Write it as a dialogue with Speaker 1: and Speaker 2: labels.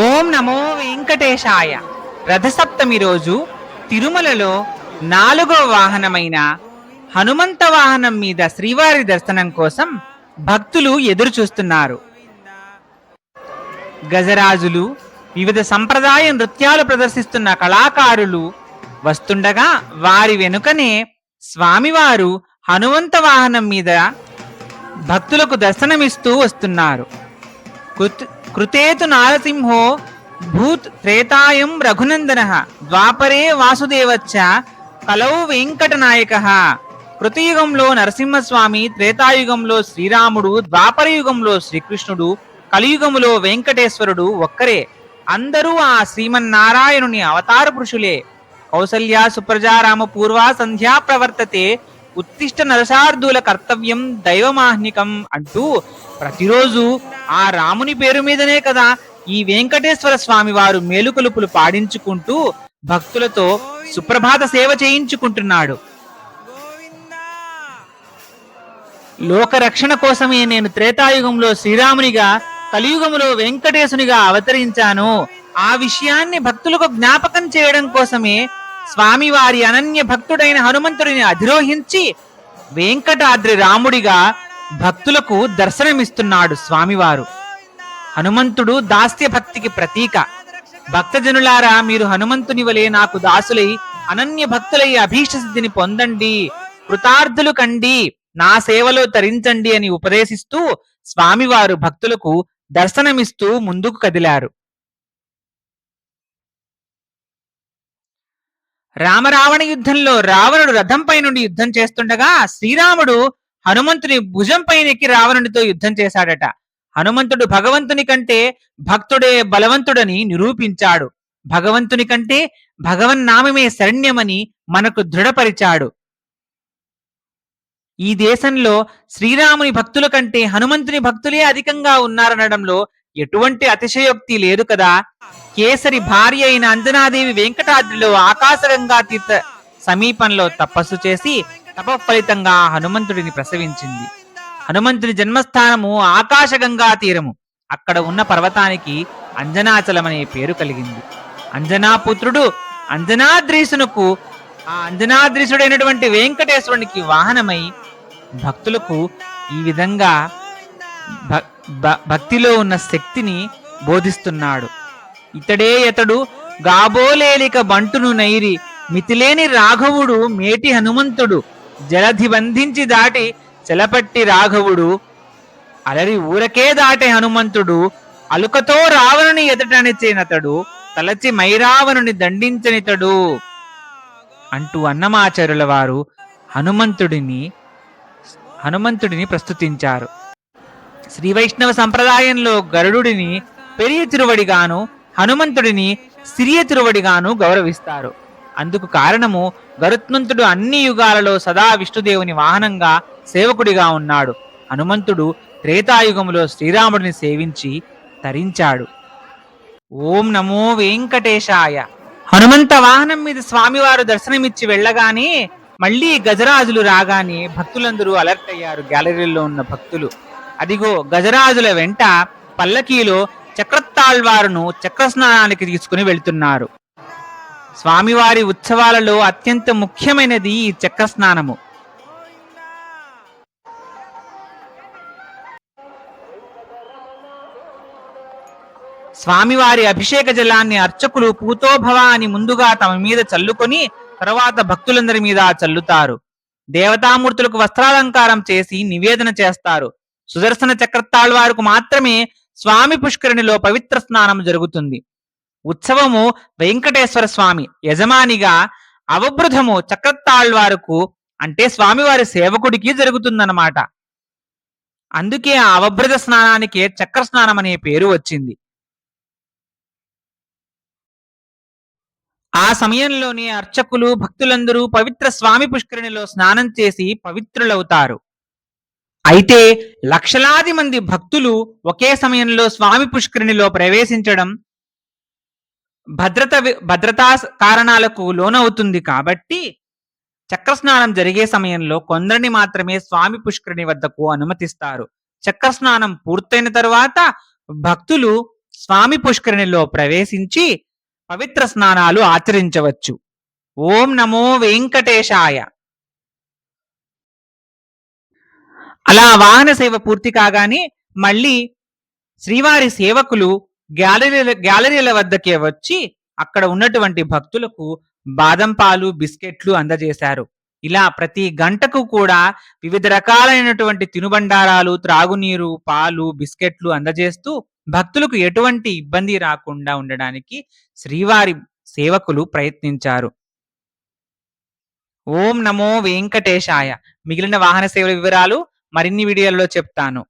Speaker 1: ఓం నమో వెంకటేశాయ. రథసప్తమి రోజు తిరుమలలో 4వ వాహనమైన హనుమంత వాహనం మీద శ్రీవారి దర్శనం కోసం భక్తులు ఎదురు చూస్తున్నారు. గజరాజులు, వివిధ సంప్రదాయ నృత్యాలు ప్రదర్శిస్తున్న కళాకారులు వస్తుండగా వారి వెనుకనే స్వామివారు హనుమంత వాహనం మీద భక్తులకు దర్శనమిస్తూ వస్తున్నారు. కృతేతు నారసింహో భూత్ త్రేతాయం రఘునందన ద్వాపరే వాసుదేవచ్చ కలౌ వెంకటనాయక. కృతయుగంలో నరసింహస్వామి, త్రేతాయుగంలో శ్రీరాముడు, ద్వాపర యుగంలో శ్రీకృష్ణుడు, కలియుగములో వెంకటేశ్వరుడు ఒక్కరే. అందరూ ఆ శ్రీమన్నారాయణుని అవతార పురుషులే. కౌసల్యా సుప్రజారామ పూర్వా సంధ్యా ప్రవర్తతే ఉత్తిష్ట నరసార్థుల కర్తవ్యం దైవమాహ్నికం అంటూ ప్రతిరోజు ఆ రాముని పేరు మీదనే కదా ఈ వెంకటేశ్వర స్వామి వారు మేలుకొలుపులు పాడించుకుంటూ భక్తులతో సుప్రభాత సేవ చేయించుకుంటున్నాడు. లోకరక్షణ కోసమే నేను త్రేతాయుగంలో శ్రీరామునిగా, కలియుగములో వెంకటేశునిగా అవతరించాను. ఆ విషయాన్ని భక్తులకు జ్ఞాపకం చేయడం కోసమే స్వామివారి అనన్య భక్తుడైన హనుమంతుడిని అధిరోహించి వెంకటాద్రి రాముడిగా భక్తులకు దర్శనమిస్తున్నాడు స్వామివారు. హనుమంతుడు దాస్య భక్తికి ప్రతీక. భక్తజనులారా, మీరు హనుమంతుని వలె నాకు దాసులై అనన్య భక్తులై అభీష్ట సిద్ధిని పొందండి, కృతార్థులు కండి, నా సేవలో తరించండి అని ఉపదేశిస్తూ స్వామివారు భక్తులకు దర్శనమిస్తూ ముందుకు కదిలారు. రామరావణ యుద్ధంలో రావణుడు రథంపై నుండి యుద్ధం చేస్తుండగా శ్రీరాముడు హనుమంతుని భుజంపైనెక్కి రావణుడితో యుద్ధం చేశాడట. హనుమంతుడు భగవంతుని కంటే భక్తుడే బలవంతుడని నిరూపించాడు. భగవంతుని కంటే భగవన్నామమే శరణ్యమని మనకు దృఢపరిచాడు. ఈ దేశంలో శ్రీరాముని భక్తుల కంటే హనుమంతుని భక్తులే అధికంగా ఉన్నారనడంలో ఎటువంటి అతిశయోక్తి లేదు కదా. కేసరి భార్య అయిన అంజనాదేవి వెంకటాద్రిలో ఆకాశగంగా తీర్థ సమీపంలో తపస్సు చేసి తపఫలితంగా హనుమంతుడిని ప్రసవించింది. హనుమంతుని జన్మస్థానము ఆకాశగంగా తీరము. అక్కడ ఉన్న పర్వతానికి అంజనాచలం అనే పేరు కలిగింది. అంజనాపుత్రుడు అంజనాద్రీసునకు ఆ అంజనాద్రీసుడైనటువంటి వెంకటేశ్వరునికి వాహనమై భక్తులకు ఈ విధంగా భక్తిలో ఉన్న శక్తిని బోధిస్తున్నాడు. ఇతడు గాబోలేలిక బంటును నైరి మితిలేని రాఘవుడు మేటి హనుమంతుడు జలధి బంధించి దాటి చెలపట్టి రాఘవుడు అలరి ఊరకే దాటే హనుమంతుడు అలుకతో రావణుని ఎదుటనిచేనతడు తలచి మైరావణుని దండించనితడు అంటూ అన్నమాచార్యుల వారు హనుమంతుడిని ప్రస్తుతించారు. శ్రీ వైష్ణవ సంప్రదాయంలో గరుడుని పెరియ తిరువడిగాను, హనుమంతుడిని సిరియ తిరువడిగాను గౌరవిస్తారు. అందుకు కారణము గరుత్మంతుడు అన్ని యుగాలలో సదా విష్ణుదేవుని వాహనంగా సేవకుడిగా ఉన్నాడు. హనుమంతుడు త్రేతాయుగములో శ్రీరాముడిని సేవించి తరించాడు. ఓం నమో వెంకటేశాయ. హనుమంత వాహనం మీద స్వామివారు దర్శనమిచ్చి వెళ్ళగానే మళ్ళీ గజరాజులు రాగానే భక్తులందరూ అలర్ట్ అయ్యారు. గ్యాలరీలో ఉన్న భక్తులు అదిగో గజరాజుల వెంట పల్లకీలో చక్రతాళ్వారును చక్రస్నానానికి తీసుకుని వెళ్తున్నారు. స్వామివారి ఉత్సవాలలో అత్యంత ముఖ్యమైనది ఈ చక్రస్నానము. స్వామివారి అభిషేక జలాన్ని అర్చకులు పూతోభవ అని ముందుగా తమ మీద చల్లుకొని తర్వాత భక్తులందరి మీద చల్లుతారు. దేవతామూర్తులకు వస్త్రాలంకారం చేసి నివేదన చేస్తారు. సుదర్శన చక్రతాళ్వారుకు మాత్రమే స్వామి పుష్కరిణిలో పవిత్ర స్నానం జరుగుతుంది. ఉత్సవము వెంకటేశ్వర స్వామి యజమానిగా, అవబృధము చక్రతాళ్వారుకు అంటే స్వామివారి సేవకుడికి జరుగుతుందన్నమాట. అందుకే ఆ అవబృధ స్నానానికి చక్ర స్నానం అనే పేరు వచ్చింది. ఆ సమయంలోనే అర్చకులు భక్తులందరూ పవిత్ర స్వామి పుష్కరిణిలో స్నానం చేసి పవిత్రులవుతారు. అయితే లక్షలాది మంది భక్తులు ఒకే సమయంలో స్వామి పుష్కరిణిలో ప్రవేశించడం భద్రతా కారణాలకు లోనవుతుంది. కాబట్టి చక్రస్నానం జరిగే సమయంలో కొందరిని మాత్రమే స్వామి పుష్కరిణి వద్దకు అనుమతిస్తారు. చక్రస్నానం పూర్తయిన తరువాత భక్తులు స్వామి పుష్కరిణిలో ప్రవేశించి పవిత్ర స్నానాలు ఆచరించవచ్చు. ఓం నమో వెంకటేశాయ. అలా వాహన సేవ పూర్తి కాగానే మళ్ళీ శ్రీవారి సేవకులు గ్యాలరీల వద్దకే వచ్చి అక్కడ ఉన్నటువంటి భక్తులకు బాదం పాలు, బిస్కెట్లు అందజేశారు. ఇలా ప్రతి గంటకు కూడా వివిధ రకాలైనటువంటి తినుబండారాలు, త్రాగునీరు, పాలు, బిస్కెట్లు అందజేస్తూ భక్తులకు ఎటువంటి ఇబ్బంది రాకుండా ఉండడానికి శ్రీవారి సేవకులు ప్రయత్నించారు. ఓం నమో వెంకటేశాయ. మిగిలిన వాహన సేవల వివరాలు మరిన్ని వీడియోల్లో చెప్తాను.